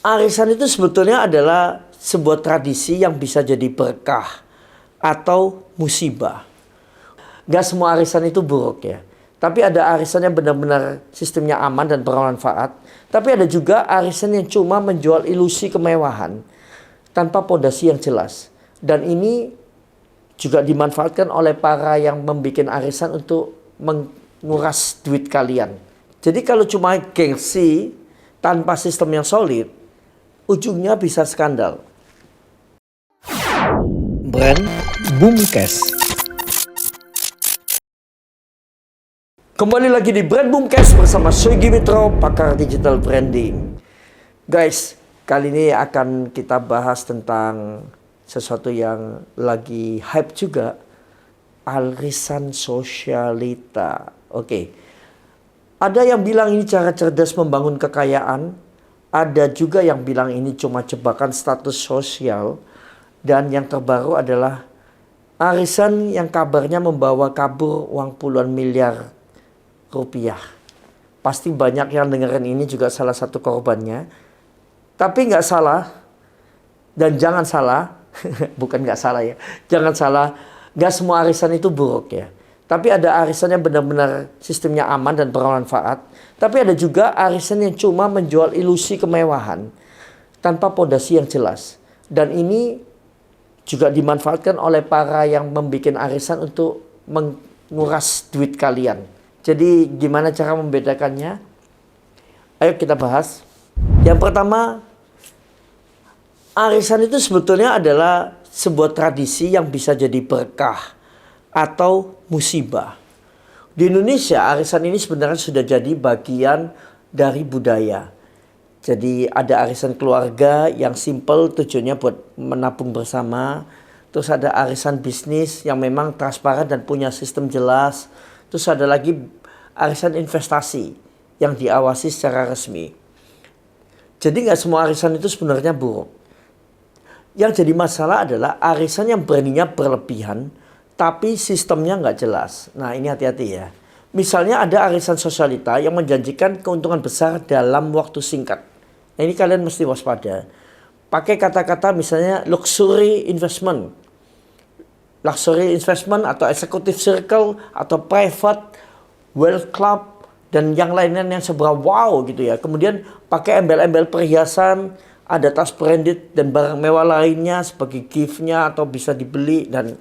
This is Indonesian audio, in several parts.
Arisan itu sebetulnya adalah sebuah tradisi yang bisa jadi berkah atau musibah. Gak semua arisan itu buruk ya. Tapi ada arisan yang benar-benar sistemnya aman dan bermanfaat. Tapi ada juga arisan yang cuma menjual ilusi kemewahan tanpa pondasi yang jelas. Dan ini juga dimanfaatkan oleh para yang membuat arisan untuk menguras duit kalian. Jadi kalau cuma gengsi tanpa sistem yang solid, ujungnya bisa skandal. Brand Boomcast. Kembali lagi di Brand Boomcast bersama Shogi Mitro, pakar digital branding. Guys, kali ini akan kita bahas tentang sesuatu yang lagi hype juga, arisan sosialita. Oke. Ada yang bilang ini cara cerdas membangun kekayaan, ada juga yang bilang ini cuma jebakan status sosial, dan yang terbaru adalah arisan yang kabarnya membawa kabur uang puluhan miliar rupiah. Pasti banyak yang dengerin ini juga salah satu korbannya. Tapi nggak salah, dan jangan salah, bukan nggak salah ya, jangan salah, nggak semua arisan itu buruk ya. Tapi ada arisan yang benar-benar sistemnya aman dan bermanfaat. Tapi ada juga arisan yang cuma menjual ilusi kemewahan tanpa pondasi yang jelas. Dan ini juga dimanfaatkan oleh para yang membuat arisan untuk menguras duit kalian. Jadi gimana cara membedakannya? Ayo kita bahas. Yang pertama, arisan itu sebetulnya adalah sebuah tradisi yang bisa jadi berkah atau musibah. Di Indonesia, arisan ini sebenarnya sudah jadi bagian dari budaya. Jadi ada arisan keluarga yang simple, tujuannya buat menabung bersama. Terus ada arisan bisnis yang memang transparan dan punya sistem jelas. Terus ada lagi arisan investasi yang diawasi secara resmi. Jadi nggak semua arisan itu sebenarnya buruk. Yang jadi masalah adalah arisan yang brandingnya berlebihan, tapi sistemnya nggak jelas. Nah ini hati-hati ya. Misalnya ada arisan sosialita yang menjanjikan keuntungan besar dalam waktu singkat. Nah ini kalian mesti waspada. Pakai kata-kata misalnya luxury investment. Luxury investment atau executive circle atau private wealth club dan yang lainnya yang seberapa wow gitu ya. Kemudian pakai embel-embel perhiasan, ada tas branded dan barang mewah lainnya sebagai gift-nya atau bisa dibeli dan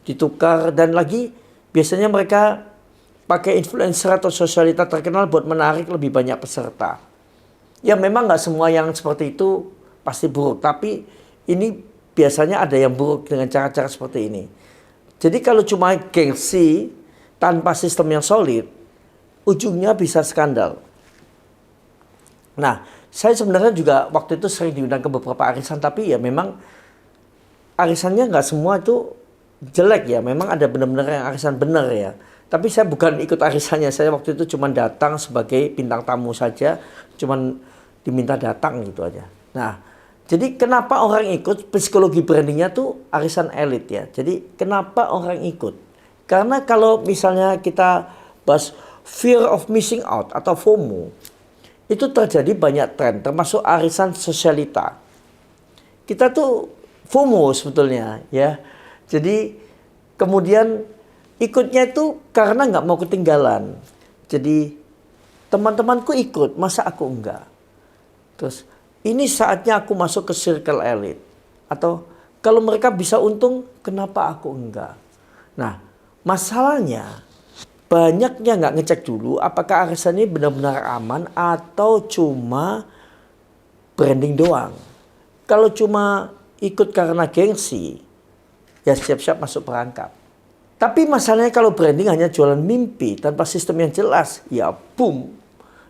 ditukar. Dan lagi biasanya mereka pakai influencer atau sosialita terkenal buat menarik lebih banyak peserta. Ya memang nggak semua yang seperti itu pasti buruk, tapi ini biasanya ada yang buruk dengan cara-cara seperti ini. Jadi kalau cuma gengsi tanpa sistem yang solid, ujungnya bisa skandal. Nah, saya sebenarnya juga waktu itu sering diundang ke beberapa arisan, tapi ya memang arisannya nggak semua itu jelek ya. Memang ada benar-benar yang arisan benar ya. Tapi saya bukan ikut arisannya, saya waktu itu cuma datang sebagai bintang tamu saja, cuma diminta datang gitu aja. Nah, jadi kenapa orang ikut? Psikologi brandingnya tuh arisan elit ya. Jadi kenapa orang ikut? Karena kalau misalnya kita bahas fear of missing out atau FOMO, itu terjadi banyak tren, termasuk arisan sosialita. Kita tuh FOMO sebetulnya ya. Jadi kemudian ikutnya itu karena nggak mau ketinggalan. Jadi teman-temanku ikut, masa aku enggak? Terus ini saatnya aku masuk ke circle elit. Atau kalau mereka bisa untung, kenapa aku enggak? Nah, masalahnya banyaknya nggak ngecek dulu apakah arisan ini benar-benar aman atau cuma branding doang. Kalau cuma ikut karena gengsi, ya siap-siap masuk perangkap. Tapi masalahnya kalau branding hanya jualan mimpi tanpa sistem yang jelas, ya boom.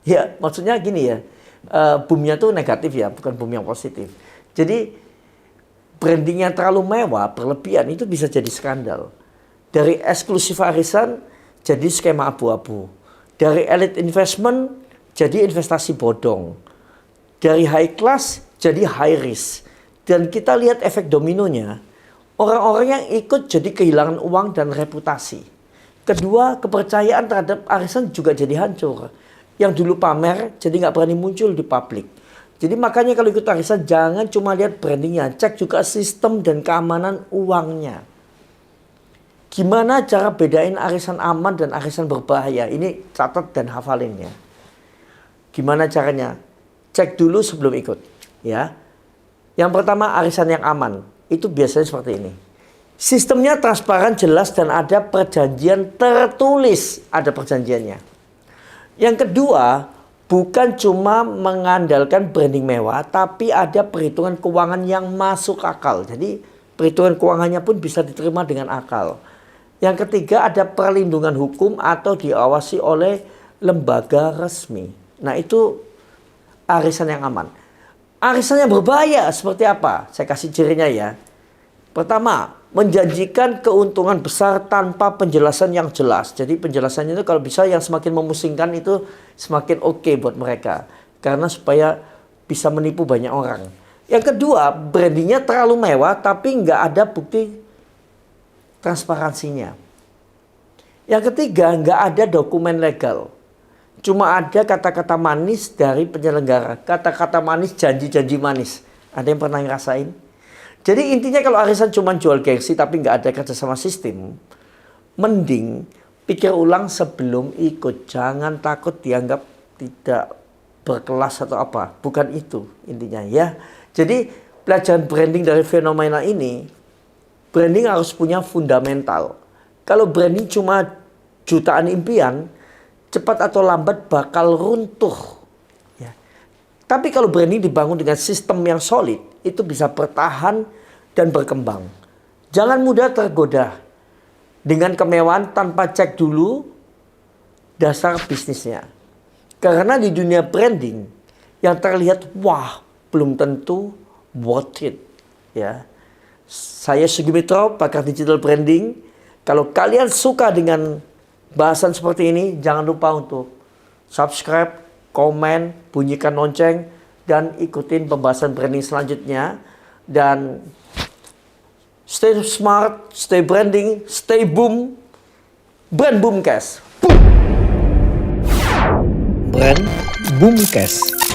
Ya maksudnya gini ya, boomnya tuh negatif ya, bukan boom yang positif. Jadi brandingnya terlalu mewah, berlebihan itu bisa jadi skandal. Dari eksklusif arisan jadi skema abu-abu. Dari elite investment jadi investasi bodong. Dari high class jadi high risk. Dan kita lihat efek dominonya. Orang-orang yang ikut jadi kehilangan uang dan reputasi. Kedua, kepercayaan terhadap arisan juga jadi hancur. Yang dulu pamer jadi nggak berani muncul di publik. Jadi makanya kalau ikut arisan jangan cuma lihat brandingnya, cek juga sistem dan keamanan uangnya. Gimana cara bedain arisan aman dan arisan berbahaya? Ini catat dan hafalin ya. Gimana caranya? Cek dulu sebelum ikut ya. Yang pertama arisan yang aman, itu biasanya seperti ini. Sistemnya transparan, jelas, dan ada perjanjian tertulis, ada perjanjiannya. Yang kedua, bukan cuma mengandalkan branding mewah, tapi ada perhitungan keuangan yang masuk akal. Jadi perhitungan keuangannya pun bisa diterima dengan akal. Yang ketiga, ada perlindungan hukum atau diawasi oleh lembaga resmi. Nah, itu arisan yang aman. Arisan yang berbahaya seperti apa? Saya kasih cirinya ya. Pertama, menjanjikan keuntungan besar tanpa penjelasan yang jelas. Jadi penjelasannya itu kalau bisa yang semakin memusingkan itu semakin oke buat mereka. Karena supaya bisa menipu banyak orang. Yang kedua, brandingnya terlalu mewah tapi nggak ada bukti transparansinya. Yang ketiga, nggak ada dokumen legal. Cuma ada kata-kata manis dari penyelenggara. Kata-kata manis, janji-janji manis. Ada yang pernah ngerasain? Jadi intinya kalau arisan cuma jual gengsi tapi nggak ada kerjasama sistem, mending pikir ulang sebelum ikut. Jangan takut dianggap tidak berkelas atau apa. Bukan itu intinya ya. Jadi pelajaran branding dari fenomena ini, branding harus punya fundamental. Kalau branding cuma jutaan impian, cepat atau lambat bakal runtuh. Ya. Tapi kalau branding dibangun dengan sistem yang solid, itu bisa bertahan dan berkembang. Jangan mudah tergoda dengan kemewahan tanpa cek dulu dasar bisnisnya. Karena di dunia branding yang terlihat wah belum tentu worth it. Ya. Saya Sugi Mitro, pakar digital branding. Kalau kalian suka dengan bahasan seperti ini, jangan lupa untuk subscribe, komen, bunyikan lonceng, dan ikutin pembahasan branding selanjutnya. Dan stay smart, stay branding, stay boom. Brand Boomcast. Brand Boomcast.